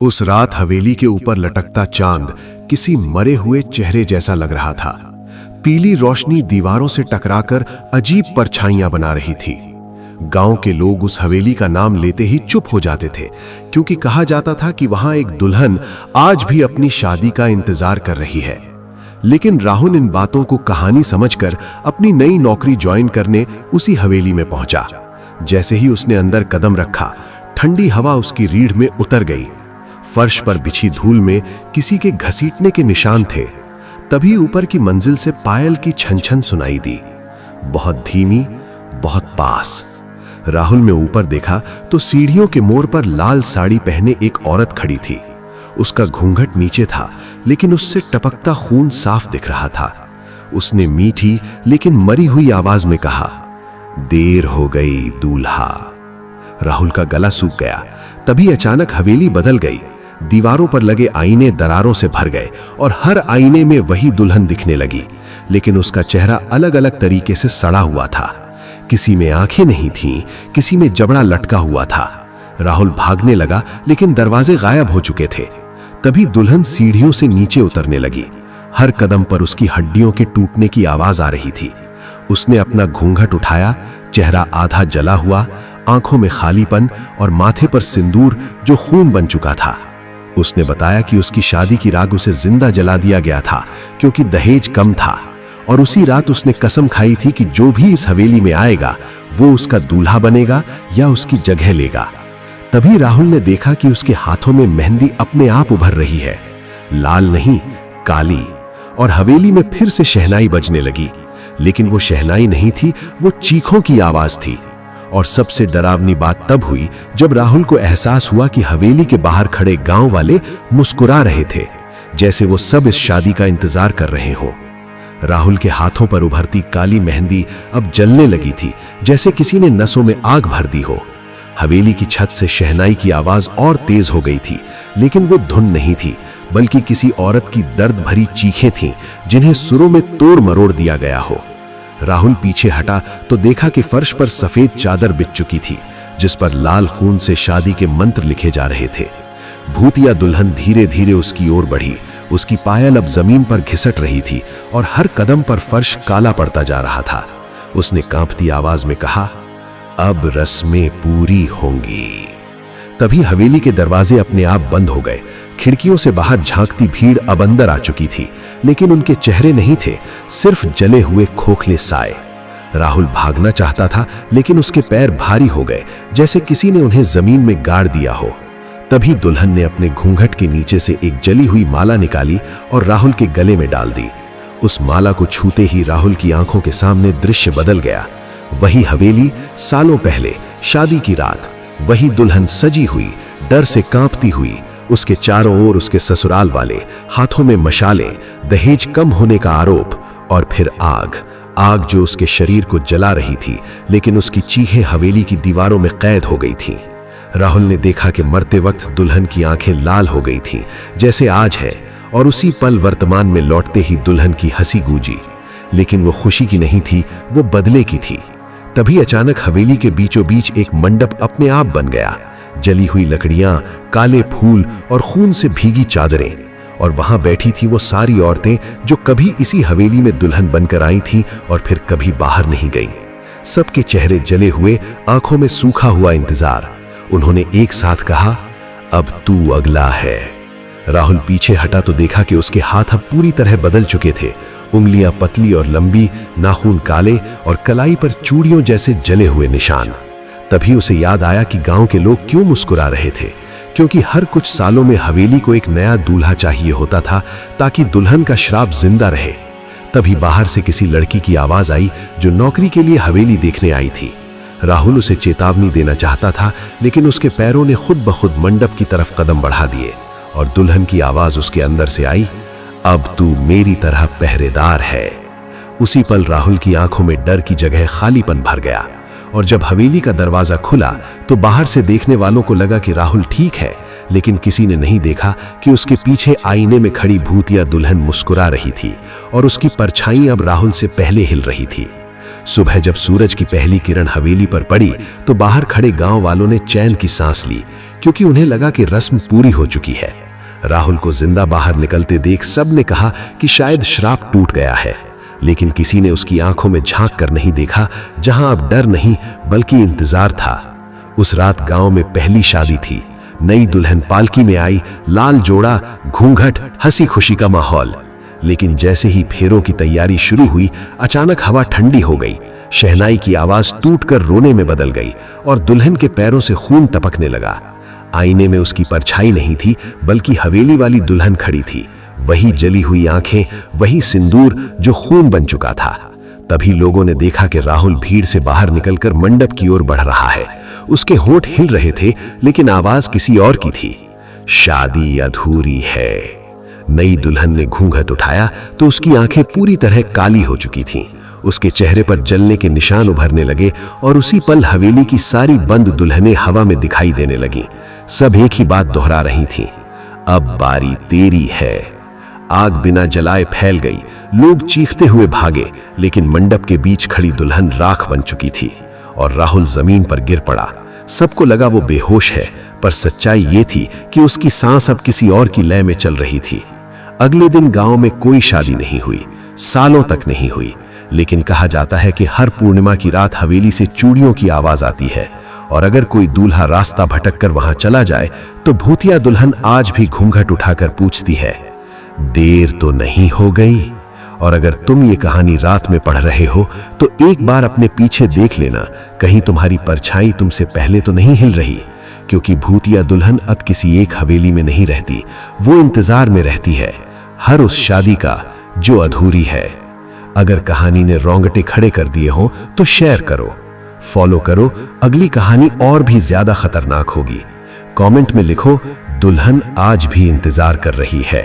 उस रात हवेली के ऊपर लटकता चांद किसी मरे हुए चेहरे जैसा लग रहा था। पीली रोशनी दीवारों से टकराकर अजीब परछाइयां बना रही थी। गांव के लोग उस हवेली का नाम लेते ही चुप हो जाते थे, क्योंकि कहा जाता था कि वहां एक दुल्हन आज भी अपनी शादी का इंतजार कर रही है। लेकिन राहुल इन बातों को कहानी समझकर अपनी नई नौकरी ज्वाइन करने उसी हवेली में पहुंचा। जैसे ही उसने अंदर कदम रखा, ठंडी हवा उसकी रीढ़ में उतर गई। फर्श पर बिछी धूल में किसी के घसीटने के निशान थे। तभी ऊपर की मंजिल से पायल की छन छन सुनाई दी, बहुत धीमी, बहुत पास। राहुल ने ऊपर देखा तो सीढ़ियों के मोड़ पर लाल साड़ी पहने एक औरत खड़ी थी। उसका घूंघट नीचे था, लेकिन उससे टपकता खून साफ दिख रहा था। उसने मीठी लेकिन मरी हुई आवाज में कहा, देर हो गई दूल्हा। राहुल का गला सूख गया। तभी अचानक हवेली बदल गई। दीवारों पर लगे आईने दरारों से भर गए और हर आईने में वही दुल्हन दिखने लगी, लेकिन उसका चेहरा अलग अलग तरीके से सड़ा हुआ था। किसी में आंखें नहीं थीं, किसी में जबड़ा लटका हुआ था। राहुल भागने लगा, लेकिन दरवाजे गायब हो चुके थे। तभी दुल्हन सीढ़ियों से नीचे उतरने लगी। हर कदम पर उसकी हड्डियों के टूटने की आवाज आ रही थी। उसने अपना घूंघट उठाया, चेहरा आधा जला हुआ, आंखों में खालीपन और माथे पर सिंदूर जो खून बन चुका था। उसने बताया कि उसकी शादी की रात उसे जिंदा जला दिया गया था, क्योंकि दहेज कम था। और उसी रात उसने कसम खाई थी कि जो भी इस हवेली में आएगा वो उसका दूल्हा बनेगा या उसकी जगह लेगा। तभी राहुल ने देखा कि उसके हाथों में मेहंदी अपने आप उभर रही है, लाल नहीं, काली। और हवेली में फिर से शहनाई बजने लगी, लेकिन वो शहनाई नहीं थी, वो चीखों की आवाज थी। और सबसे डरावनी बात तब हुई जब राहुल को एहसास हुआ कि हवेली के बाहर खड़े गांव वाले मुस्कुरा रहे थे, जैसे वो सब इस शादी का इंतजार कर रहे हो। राहुल के हाथों पर उभरती काली मेहंदी अब जलने लगी थी, जैसे किसी ने नसों में आग भर दी हो। हवेली की छत से शहनाई की आवाज और तेज हो गई थी, लेकिन वो धुन नहीं थी, बल्कि किसी औरत की दर्द भरी चीखें थीं, जिन्हें सुरों में तोड़ मरोड़ दिया गया हो। राहुल पीछे हटा तो देखा कि फर्श पर सफेद चादर बिछ चुकी थी, जिस पर लाल खून से शादी के मंत्र लिखे जा रहे थे। भूतिया दुल्हन धीरे धीरे उसकी ओर बढ़ी। उसकी पायल अब जमीन पर घिसट रही थी और हर कदम पर फर्श काला पड़ता जा रहा था। उसने कांपती आवाज में कहा, अब रस्में पूरी होंगी। तभी हवेली के दरवाजे अपने आप बंद हो गए। खिड़कियों से बाहर झांकती भीड़ अब अंदर आ चुकी थी, लेकिन उनके चेहरे नहीं थे, सिर्फ जले हुए खोखले साए। राहुल भागना चाहता था, लेकिन उसके पैर भारी हो गए, जैसे किसी ने उन्हें जमीन में गाड़ दिया हो। तभी दुल्हन ने अपने घूंघट के नीचे से एक जली हुई माला निकाली और राहुल के गले में डाल दी। उस माला को छूते ही राहुल की आंखों के सामने दृश्य बदल गया। वही हवेली, सालों पहले, शादी की रात, वही दुल्हन सजी हुई, डर से कांपती हुई। उसके चारों ओर उसके ससुराल वाले, हाथों में मशालें, दहेज कम होने का आरोप, और फिर आग जो उसके शरीर को जला रही थी, लेकिन उसकी चीखें हवेली की दीवारों में कैद हो गई थीं। राहुल ने देखा कि मरते वक्त दुल्हन की आंखें लाल हो गई थीं, जैसे आज है, और उसी पल वर्तमान में लौटते ही दुल्हन की हंसी गूंजी। लेकिन वो खुशी की नहीं थी, वो बदले की थी। तभी अचानक हवेली के बीचों बीच एक मंडप अपने आप बन गया। जली हुई लकड़ियां, काले फूल और खून से भीगी चादरें। और वहां बैठी थी वो सारी औरतें जो कभी इसी हवेली में दुल्हन बनकर आई थीं और फिर कभी बाहर नहीं गईं। सबके चेहरे जले हुए, आंखों में सूखा हुआ इंतजार। उन्होंने एक साथ कहा, अब तू अगला है। राहुल पीछे हटा तो देखा कि उसके हाथ अब पूरी तरह बदल चुके थे। उंगलियां पतली और लंबी, नाखून काले और कलाई पर चूड़ियों जैसे जले हुए निशान। तभी उसे याद आया कि गांव के लोग क्यों मुस्कुरा रहे थे, क्योंकि हर कुछ सालों में हवेली को एक नया दूल्हा चाहिए होता था, ताकि दुल्हन का श्राप जिंदा रहे। तभी बाहर से किसी लड़की की आवाज आई जो नौकरी के लिए हवेली देखने आई थी। राहुल उसे चेतावनी देना चाहता था, लेकिन उसके पैरों ने खुद ब खुद मंडप की तरफ कदम बढ़ा दिए और दुल्हन की आवाज उसके अंदर से आई, अब तू मेरी तरह पहरेदार है। उसी पल राहुल की आंखों में डर की जगह खालीपन भर गया। और जब हवेली का दरवाजा खुला तो बाहर से देखने वालों को लगा कि राहुल ठीक है, लेकिन किसी ने नहीं देखा कि उसके पीछे आईने में खड़ी भूतिया दुल्हन मुस्कुरा रही थी और उसकी परछाई अब राहुल से पहले हिल रही थी। सुबह जब सूरज की पहली किरण हवेली पर पड़ी तो बाहर खड़े गांव वालों ने चैन की सांस ली, क्योंकि क्योंकि उन्हें लगा कि रस्म पूरी हो चुकी है। राहुल को जिंदा बाहर निकलते देख सबने कहा कि शायद श्राप टूट गया है, लेकिन किसी ने उसकी आंखों में झांक कर नहीं देखा, जहां अब डर नहीं बल्कि इंतजार था। उस रात गांव में पहली शादी थी। नई दुल्हन पालकी में आई, लाल जोड़ा, घूंघट, हंसी खुशी का माहौल। लेकिन जैसे ही फेरों की तैयारी शुरू हुई, अचानक हवा ठंडी हो गई। शहनाई की आवाज टूटकर रोने में बदल गई और दुल्हन के पैरों से खून टपकने लगा। आईने में उसकी परछाई नहीं थी, बल्कि हवेली वाली दुल्हन खड़ी थी। वही जली हुई आंखें, वही सिंदूर जो खून बन चुका था। तभी लोगों ने देखा कि राहुल भीड़ से बाहर निकलकर मंडप की ओर बढ़ रहा है। उसके होंठ हिल रहे थे, लेकिन आवाज किसी और की थी। शादी अधूरी है। नई दुल्हन ने घूंघट उठाया तो उसकी आंखें पूरी तरह काली हो चुकी थीं। उसके चेहरे पर जलने के निशान उभरने लगे और उसी पल हवेली की सारी बंद दुल्हनें हवा में दिखाई देने लगीं। सब एक ही बात दोहरा रही थीं, अब बारी तेरी है। आग बिना जलाए फैल गई। लोग चीखते हुए भागे, लेकिन मंडप के बीच खड़ी दुल्हन राख बन चुकी थी और राहुल जमीन पर गिर पड़ा। सबको लगा वो बेहोश है, पर सच्चाई ये थी कि उसकी सांस अब किसी और की लय में चल रही थी। अगले दिन गांव में कोई शादी नहीं हुई, सालों तक नहीं हुई। लेकिन कहा जाता है कि हर पूर्णिमा की रात हवेली से चूड़ियों की आवाज आती है, और अगर कोई दूल्हा रास्ता भटक कर वहां चला जाए तो भूतिया दुल्हन आज भी घूंघट उठाकर पूछती है, देर तो नहीं हो गई? और अगर तुम ये कहानी रात में पढ़ रहे हो तो एक बार अपने पीछे देख लेना, कहीं तुम्हारी परछाई तुमसे पहले तो नहीं हिल रही। क्योंकि भूतिया दुल्हन अब किसी एक हवेली में नहीं रहती, वो इंतजार में रहती है हर उस शादी का जो अधूरी है। अगर कहानी ने रोंगटे खड़े कर दिए हो तो शेयर करो, फॉलो करो। अगली कहानी और भी ज्यादा खतरनाक होगी। कमेंट में लिखो, दुल्हन आज भी इंतजार कर रही है।